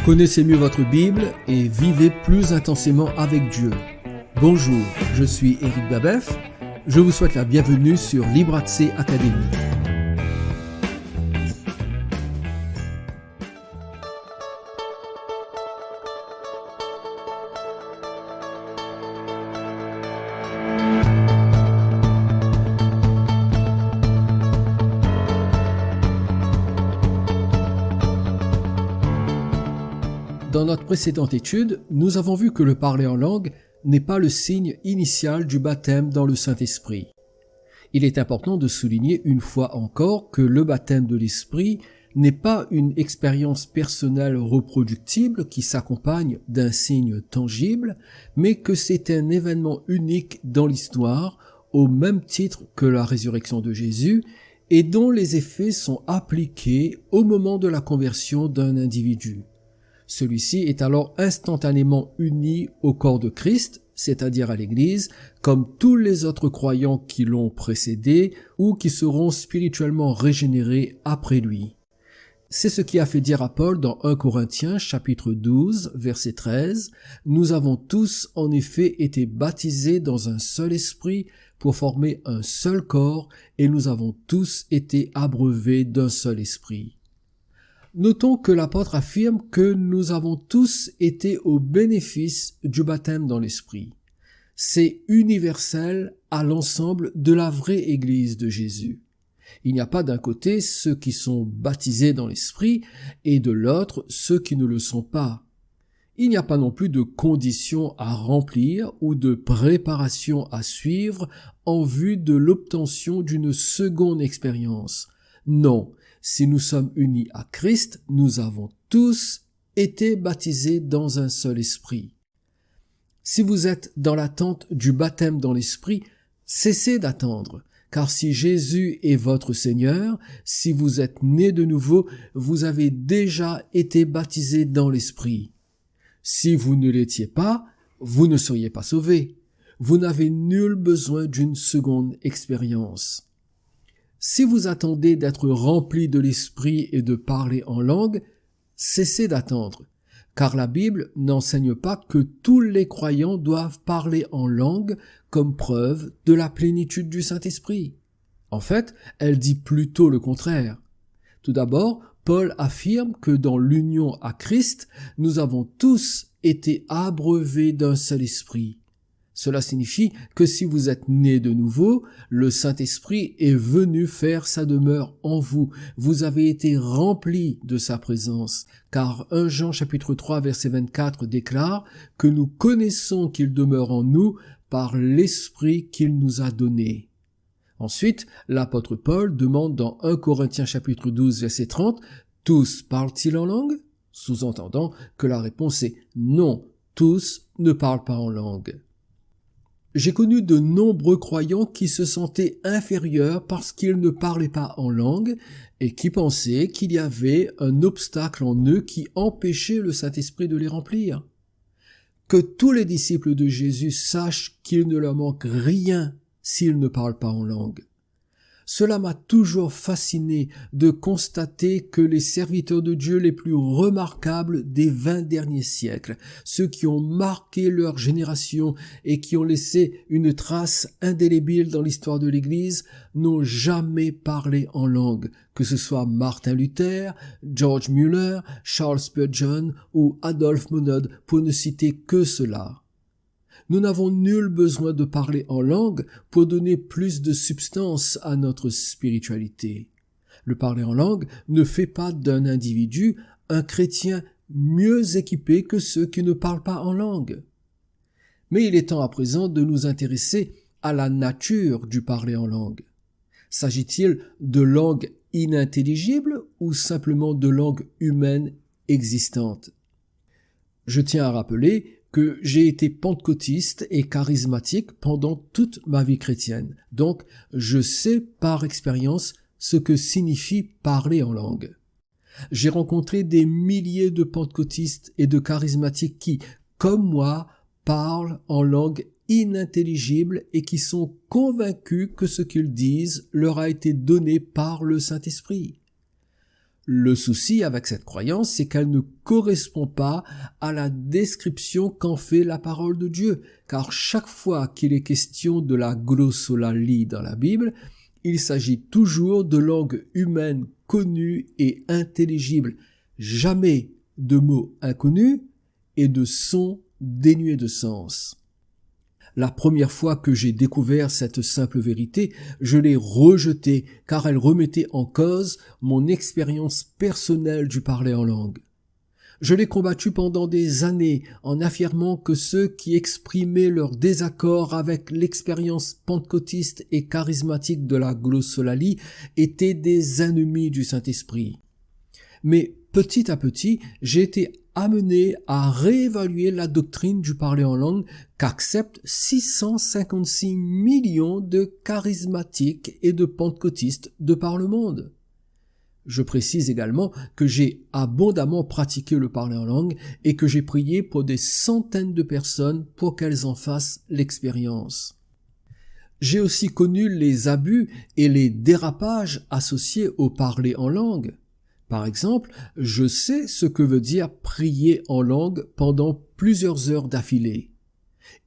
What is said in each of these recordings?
Connaissez mieux votre Bible et vivez plus intensément avec Dieu. Bonjour, je suis Éric Babeuf. Je vous souhaite la bienvenue sur Libratse Academy. Dans notre précédente étude, nous avons vu que le parler en langue n'est pas le signe initial du baptême dans le Saint-Esprit. Il est important de souligner une fois encore que le baptême de l'Esprit n'est pas une expérience personnelle reproductible qui s'accompagne d'un signe tangible, mais que c'est un événement unique dans l'histoire, au même titre que la résurrection de Jésus, et dont les effets sont appliqués au moment de la conversion d'un individu. Celui-ci est alors instantanément uni au corps de Christ, c'est-à-dire à l'Église, comme tous les autres croyants qui l'ont précédé ou qui seront spirituellement régénérés après lui. C'est ce qui a fait dire à Paul dans 1 Corinthiens chapitre 12, verset 13, « Nous avons tous en effet été baptisés dans un seul esprit pour former un seul corps et nous avons tous été abreuvés d'un seul esprit. » Notons que l'apôtre affirme que nous avons tous été au bénéfice du baptême dans l'Esprit. C'est universel à l'ensemble de la vraie Église de Jésus. Il n'y a pas d'un côté ceux qui sont baptisés dans l'Esprit et de l'autre ceux qui ne le sont pas. Il n'y a pas non plus de conditions à remplir ou de préparation à suivre en vue de l'obtention d'une seconde expérience. Non. Si nous sommes unis à Christ, nous avons tous été baptisés dans un seul esprit. Si vous êtes dans l'attente du baptême dans l'esprit, cessez d'attendre, car si Jésus est votre Seigneur, si vous êtes né de nouveau, vous avez déjà été baptisé dans l'esprit. Si vous ne l'étiez pas, vous ne seriez pas sauvés. Vous n'avez nul besoin d'une seconde expérience. Si vous attendez d'être rempli de l'esprit et de parler en langue, cessez d'attendre, car la Bible n'enseigne pas que tous les croyants doivent parler en langue comme preuve de la plénitude du Saint-Esprit. En fait, elle dit plutôt le contraire. Tout d'abord, Paul affirme que dans l'union à Christ, nous avons tous été abreuvés d'un seul esprit. Cela signifie que si vous êtes né de nouveau, le Saint-Esprit est venu faire sa demeure en vous. Vous avez été remplis de sa présence, car 1 Jean chapitre 3 verset 24 déclare que nous connaissons qu'il demeure en nous par l'Esprit qu'il nous a donné. Ensuite, l'apôtre Paul demande dans 1 Corinthiens chapitre 12 verset 30, « Tous parlent-ils en langue ?» Sous-entendant que la réponse est « Non, tous ne parlent pas en langue ». J'ai connu de nombreux croyants qui se sentaient inférieurs parce qu'ils ne parlaient pas en langue et qui pensaient qu'il y avait un obstacle en eux qui empêchait le Saint-Esprit de les remplir. Que tous les disciples de Jésus sachent qu'il ne leur manque rien s'ils ne parlent pas en langue. Cela m'a toujours fasciné de constater que les serviteurs de Dieu les plus remarquables des 20 derniers siècles, ceux qui ont marqué leur génération et qui ont laissé une trace indélébile dans l'histoire de l'Église, n'ont jamais parlé en langue, que ce soit Martin Luther, George Muller, Charles Spurgeon ou Adolphe Monod, pour ne citer que cela. Nous n'avons nul besoin de parler en langue pour donner plus de substance à notre spiritualité. Le parler en langue ne fait pas d'un individu un chrétien mieux équipé que ceux qui ne parlent pas en langue. Mais il est temps à présent de nous intéresser à la nature du parler en langue. S'agit-il de langue inintelligible ou simplement de langue humaine existante? Je tiens à rappeler que j'ai été pentecôtiste et charismatique pendant toute ma vie chrétienne. Donc, je sais par expérience ce que signifie parler en langue. J'ai rencontré des milliers de pentecôtistes et de charismatiques qui, comme moi, parlent en langue inintelligible et qui sont convaincus que ce qu'ils disent leur a été donné par le Saint-Esprit. Le souci avec cette croyance, c'est qu'elle ne correspond pas à la description qu'en fait la parole de Dieu, car chaque fois qu'il est question de la glossolalie dans la Bible, il s'agit toujours de langue humaine connue et intelligible, jamais de mots inconnus et de sons dénués de sens. La première fois que j'ai découvert cette simple vérité, je l'ai rejetée car elle remettait en cause mon expérience personnelle du parler en langue. Je l'ai combattue pendant des années en affirmant que ceux qui exprimaient leur désaccord avec l'expérience pentecôtiste et charismatique de la glossolalie étaient des ennemis du Saint-Esprit. Mais petit à petit, j'ai été amené à réévaluer la doctrine du parler en langue qu'acceptent 656 millions de charismatiques et de pentecôtistes de par le monde. Je précise également que j'ai abondamment pratiqué le parler en langue et que j'ai prié pour des centaines de personnes pour qu'elles en fassent l'expérience. J'ai aussi connu les abus et les dérapages associés au parler en langue. Par exemple, je sais ce que veut dire prier en langue pendant plusieurs heures d'affilée.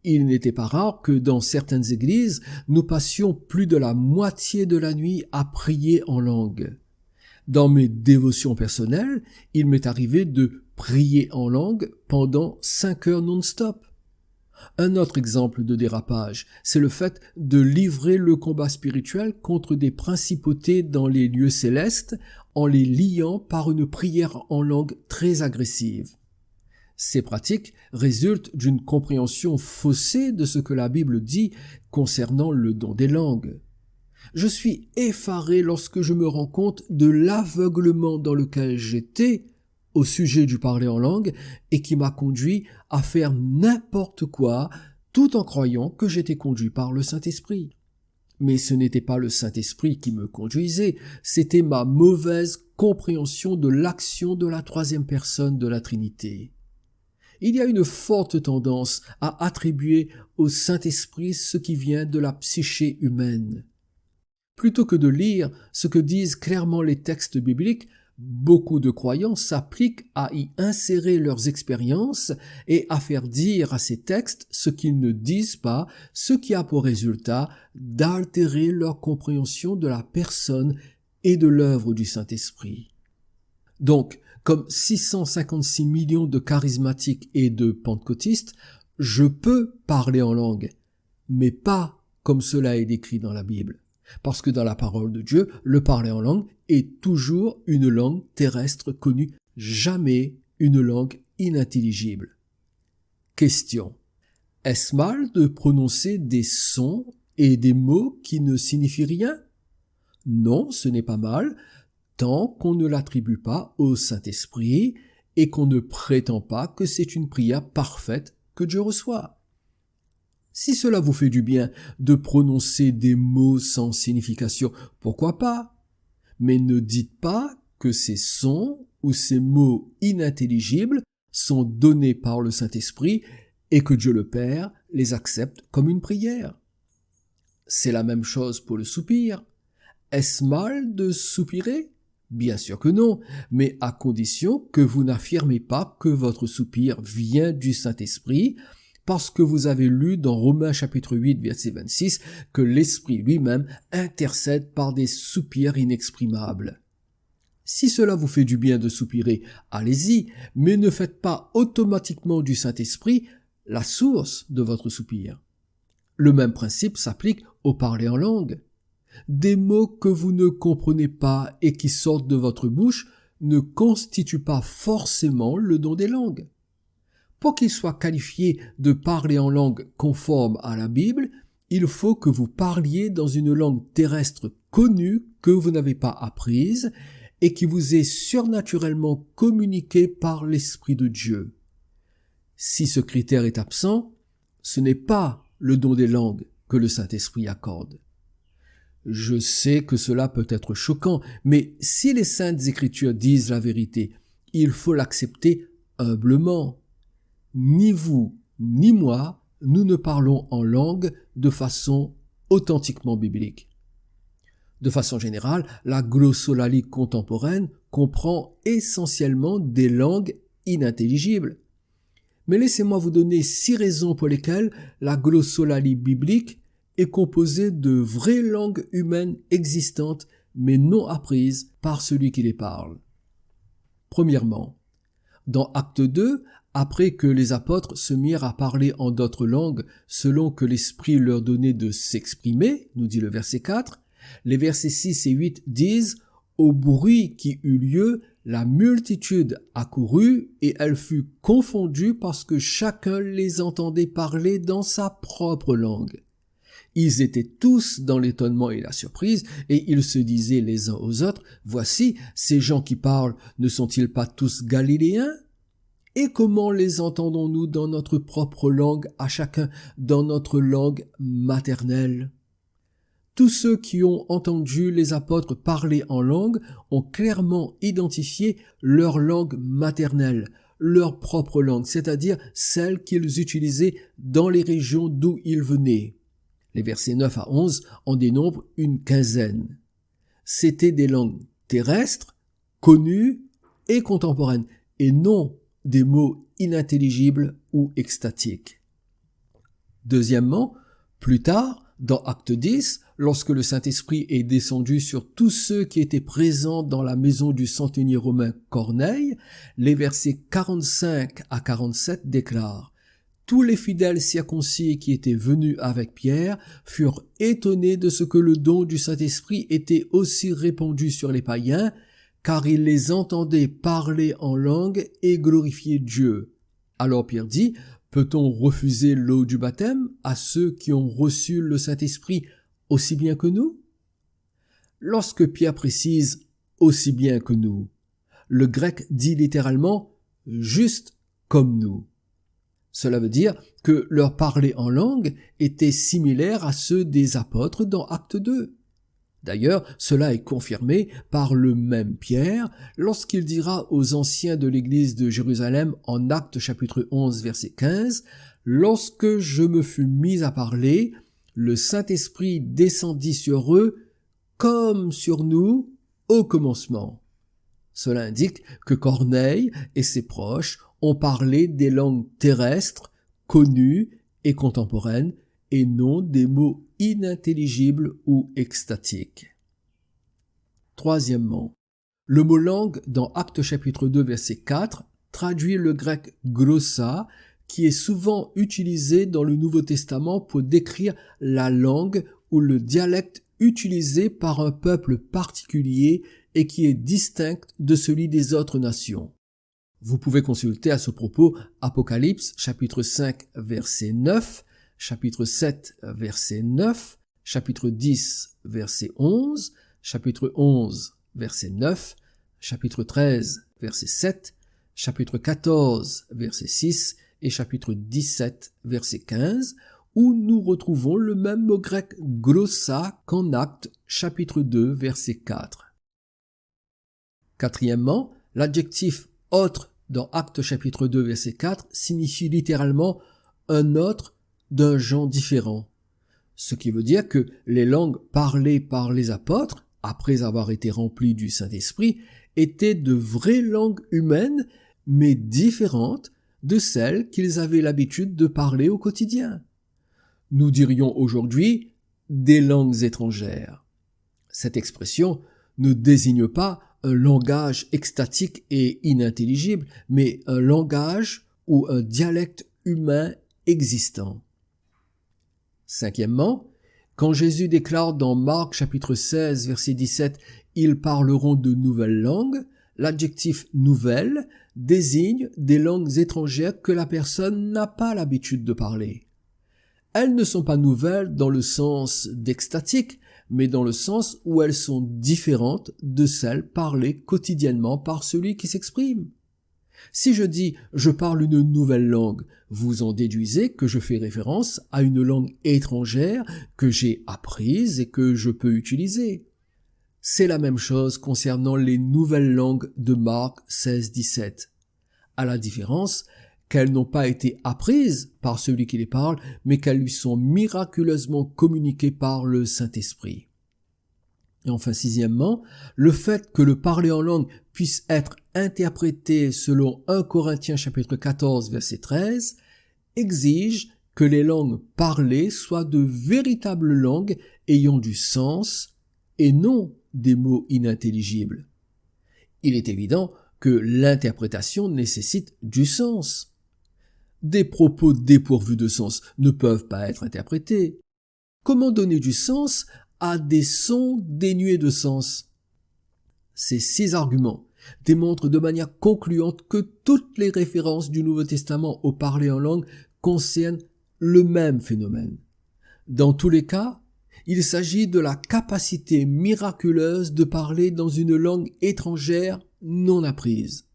Il n'était pas rare que dans certaines églises, nous passions plus de la moitié de la nuit à prier en langue. Dans mes dévotions personnelles, il m'est arrivé de prier en langue pendant 5 heures non-stop. Un autre exemple de dérapage, c'est le fait de livrer le combat spirituel contre des principautés dans les lieux célestes en les liant par une prière en langue très agressive. Ces pratiques résultent d'une compréhension faussée de ce que la Bible dit concernant le don des langues. Je suis effaré lorsque je me rends compte de l'aveuglement dans lequel j'étais au sujet du parler en langue et qui m'a conduit à faire n'importe quoi tout en croyant que j'étais conduit par le Saint-Esprit. Mais ce n'était pas le Saint-Esprit qui me conduisait, c'était ma mauvaise compréhension de l'action de la troisième personne de la Trinité. Il y a une forte tendance à attribuer au Saint-Esprit ce qui vient de la psyché humaine. Plutôt que de lire ce que disent clairement les textes bibliques, beaucoup de croyants s'appliquent à y insérer leurs expériences et à faire dire à ces textes ce qu'ils ne disent pas, ce qui a pour résultat d'altérer leur compréhension de la personne et de l'œuvre du Saint-Esprit. Donc, comme 656 millions de charismatiques et de pentecôtistes, je peux parler en langue, mais pas comme cela est décrit dans la Bible. Parce que dans la parole de Dieu, le parler en langue est toujours une langue terrestre connue, jamais une langue inintelligible. Question. Est-ce mal de prononcer des sons et des mots qui ne signifient rien? Non, ce n'est pas mal, tant qu'on ne l'attribue pas au Saint-Esprit et qu'on ne prétend pas que c'est une prière parfaite que Dieu reçoit. Si cela vous fait du bien de prononcer des mots sans signification, pourquoi pas? Mais ne dites pas que ces sons ou ces mots inintelligibles sont donnés par le Saint-Esprit et que Dieu le Père les accepte comme une prière. C'est la même chose pour le soupir. Est-ce mal de soupirer? Bien sûr que non, mais à condition que vous n'affirmez pas que votre soupir vient du Saint-Esprit, parce que vous avez lu dans Romains chapitre 8, verset 26, que l'Esprit lui-même intercède par des soupirs inexprimables. Si cela vous fait du bien de soupirer, allez-y, mais ne faites pas automatiquement du Saint-Esprit la source de votre soupir. Le même principe s'applique au parler en langue. Des mots que vous ne comprenez pas et qui sortent de votre bouche ne constituent pas forcément le don des langues. Pour qu'il soit qualifié de parler en langue conforme à la Bible, il faut que vous parliez dans une langue terrestre connue que vous n'avez pas apprise et qui vous est surnaturellement communiquée par l'Esprit de Dieu. Si ce critère est absent, ce n'est pas le don des langues que le Saint-Esprit accorde. Je sais que cela peut être choquant, mais si les Saintes Écritures disent la vérité, il faut l'accepter humblement. Ni vous, ni moi, nous ne parlons en langue de façon authentiquement biblique. De façon générale, la glossolalie contemporaine comprend essentiellement des langues inintelligibles. Mais laissez-moi vous donner 6 raisons pour lesquelles la glossolalie biblique est composée de vraies langues humaines existantes mais non apprises par celui qui les parle. Premièrement, dans Acte 2, après que les apôtres se mirent à parler en d'autres langues selon que l'Esprit leur donnait de s'exprimer, nous dit le verset 4, les versets 6 et 8 disent « Au bruit qui eut lieu, la multitude accourut et elle fut confondue parce que chacun les entendait parler dans sa propre langue. Ils étaient tous dans l'étonnement et la surprise, et ils se disaient les uns aux autres, « Voici, ces gens qui parlent, ne sont-ils pas tous galiléens? Et comment les entendons-nous dans notre propre langue, à chacun dans notre langue maternelle ?» Tous ceux qui ont entendu les apôtres parler en langue ont clairement identifié leur langue maternelle, leur propre langue, c'est-à-dire celle qu'ils utilisaient dans les régions d'où ils venaient. Les versets 9 à 11 en dénombrent une quinzaine. C'étaient des langues terrestres, connues et contemporaines, et non des mots inintelligibles ou extatiques. Deuxièmement, plus tard, dans Acte 10, lorsque le Saint-Esprit est descendu sur tous ceux qui étaient présents dans la maison du centenier romain Corneille, les versets 45 à 47 déclarent « Tous les fidèles circoncis qui étaient venus avec Pierre furent étonnés de ce que le don du Saint-Esprit était aussi répandu sur les païens, car ils les entendaient parler en langue et glorifier Dieu. » Alors Pierre dit « Peut-on refuser l'eau du baptême à ceux qui ont reçu le Saint-Esprit aussi bien que nous ?» Lorsque Pierre précise « aussi bien que nous », le grec dit littéralement « juste comme nous ». Cela veut dire que leur parler en langue était similaire à ceux des apôtres dans Acte 2. D'ailleurs, cela est confirmé par le même Pierre lorsqu'il dira aux anciens de l'église de Jérusalem en Actes chapitre 11 verset 15 « Lorsque je me fus mis à parler, le Saint-Esprit descendit sur eux comme sur nous au commencement. » Cela indique que Corneille et ses proches ont parlé des langues terrestres, connues et contemporaines, et non des mots inintelligibles ou extatiques. Troisièmement, le mot langue dans Actes chapitre 2 verset 4 traduit le grec glossa, qui est souvent utilisé dans le Nouveau Testament pour décrire la langue ou le dialecte utilisé par un peuple particulier et qui est distinct de celui des autres nations. Vous pouvez consulter à ce propos Apocalypse chapitre 5 verset 9, chapitre 7 verset 9, chapitre 10 verset 11, chapitre 11 verset 9, chapitre 13 verset 7, chapitre 14 verset 6 et chapitre 17 verset 15, où nous retrouvons le même mot grec glossa qu'en Actes chapitre 2 verset 4. Quatrièmement, l'adjectif autre dans Actes chapitre 2 verset 4 signifie littéralement un autre d'un genre différent. Ce qui veut dire que les langues parlées par les apôtres, après avoir été remplies du Saint-Esprit, étaient de vraies langues humaines, mais différentes de celles qu'ils avaient l'habitude de parler au quotidien. Nous dirions aujourd'hui des langues étrangères. Cette expression ne désigne pas un langage extatique et inintelligible, mais un langage ou un dialecte humain existant. Cinquièmement, quand Jésus déclare dans Marc chapitre 16 verset 17 « Ils parleront de nouvelles langues », l'adjectif « nouvelle » désigne des langues étrangères que la personne n'a pas l'habitude de parler. Elles ne sont pas nouvelles dans le sens d'extatique, mais dans le sens où elles sont différentes de celles parlées quotidiennement par celui qui s'exprime. Si je dis « je parle une nouvelle langue », vous en déduisez que je fais référence à une langue étrangère que j'ai apprise et que je peux utiliser. C'est la même chose concernant les nouvelles langues de Marc 16-17, à la différence qu'elles n'ont pas été apprises par celui qui les parle, mais qu'elles lui sont miraculeusement communiquées par le Saint-Esprit. Et enfin, sixièmement, le fait que le parler en langue puisse être interprété selon 1 Corinthiens chapitre 14 verset 13 exige que les langues parlées soient de véritables langues ayant du sens et non des mots inintelligibles. Il est évident que l'interprétation nécessite du sens. Des propos dépourvus de sens ne peuvent pas être interprétés. Comment donner du sens à des sons dénués de sens? Ces 6 arguments démontrent de manière concluante que toutes les références du Nouveau Testament au parler en langue concernent le même phénomène. Dans tous les cas, il s'agit de la capacité miraculeuse de parler dans une langue étrangère non apprise.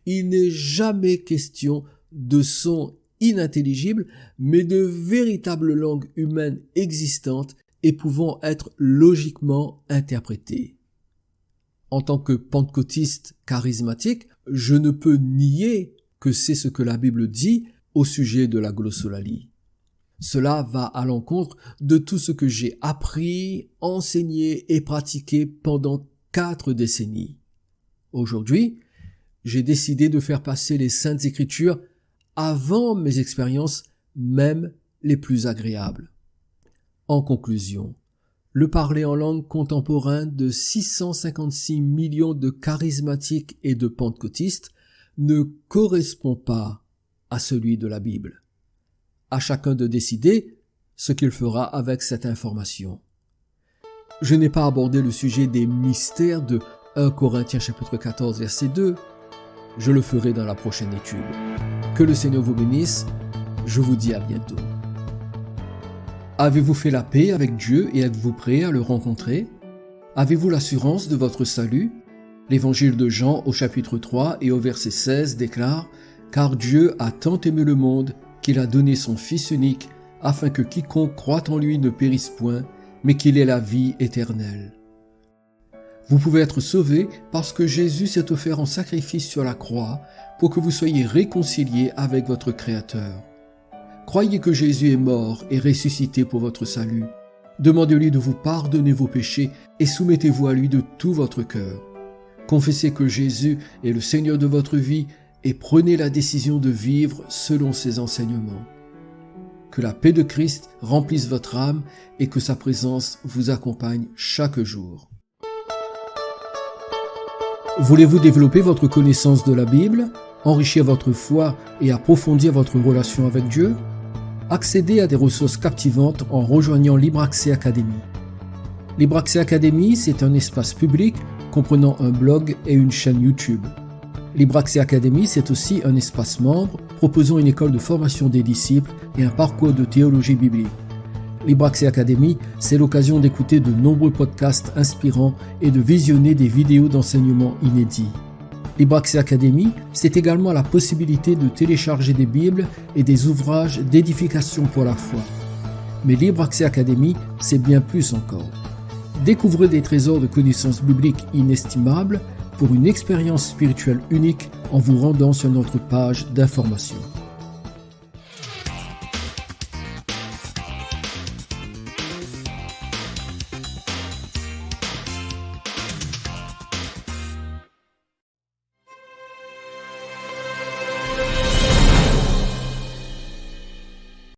Il n'est jamais question de sons inintelligibles, mais de véritables langues humaines existantes et pouvant être logiquement interprétées. En tant que pentecôtiste charismatique, je ne peux nier que c'est ce que la Bible dit au sujet de la glossolalie. Cela va à l'encontre de tout ce que j'ai appris, enseigné et pratiqué pendant 4 décennies. Aujourd'hui, j'ai décidé de faire passer les Saintes Écritures avant mes expériences, même les plus agréables. En conclusion, le parler en langue contemporain de 656 millions de charismatiques et de pentecôtistes ne correspond pas à celui de la Bible. À chacun de décider ce qu'il fera avec cette information. Je n'ai pas abordé le sujet des mystères de 1 Corinthiens chapitre 14 verset 2. Je le ferai dans la prochaine étude. Que le Seigneur vous bénisse. Je vous dis à bientôt. Avez-vous fait la paix avec Dieu et êtes-vous prêt à le rencontrer? Avez-vous l'assurance de votre salut? L'évangile de Jean au chapitre 3 et au verset 16 déclare « Car Dieu a tant aimé le monde qu'il a donné son Fils unique, afin que quiconque croit en lui ne périsse point, mais qu'il ait la vie éternelle. » Vous pouvez être sauvé parce que Jésus s'est offert en sacrifice sur la croix pour que vous soyez réconciliés avec votre Créateur. Croyez que Jésus est mort et ressuscité pour votre salut. Demandez-lui de vous pardonner vos péchés et soumettez-vous à lui de tout votre cœur. Confessez que Jésus est le Seigneur de votre vie et prenez la décision de vivre selon ses enseignements. Que la paix de Christ remplisse votre âme et que sa présence vous accompagne chaque jour. Voulez-vous développer votre connaissance de la Bible, enrichir votre foi et approfondir votre relation avec Dieu? Accédez à des ressources captivantes en rejoignant Libre Accès Academy. Libre Accès Academy, c'est un espace public comprenant un blog et une chaîne YouTube. Libre Accès Academy, c'est aussi un espace membre proposant une école de formation des disciples et un parcours de théologie biblique. Libre Accès Academy, c'est l'occasion d'écouter de nombreux podcasts inspirants et de visionner des vidéos d'enseignement inédits. Libre Accès Academy, c'est également la possibilité de télécharger des Bibles et des ouvrages d'édification pour la foi. Mais Libre Accès Academy, c'est bien plus encore. Découvrez des trésors de connaissances bibliques inestimables pour une expérience spirituelle unique en vous rendant sur notre page d'information.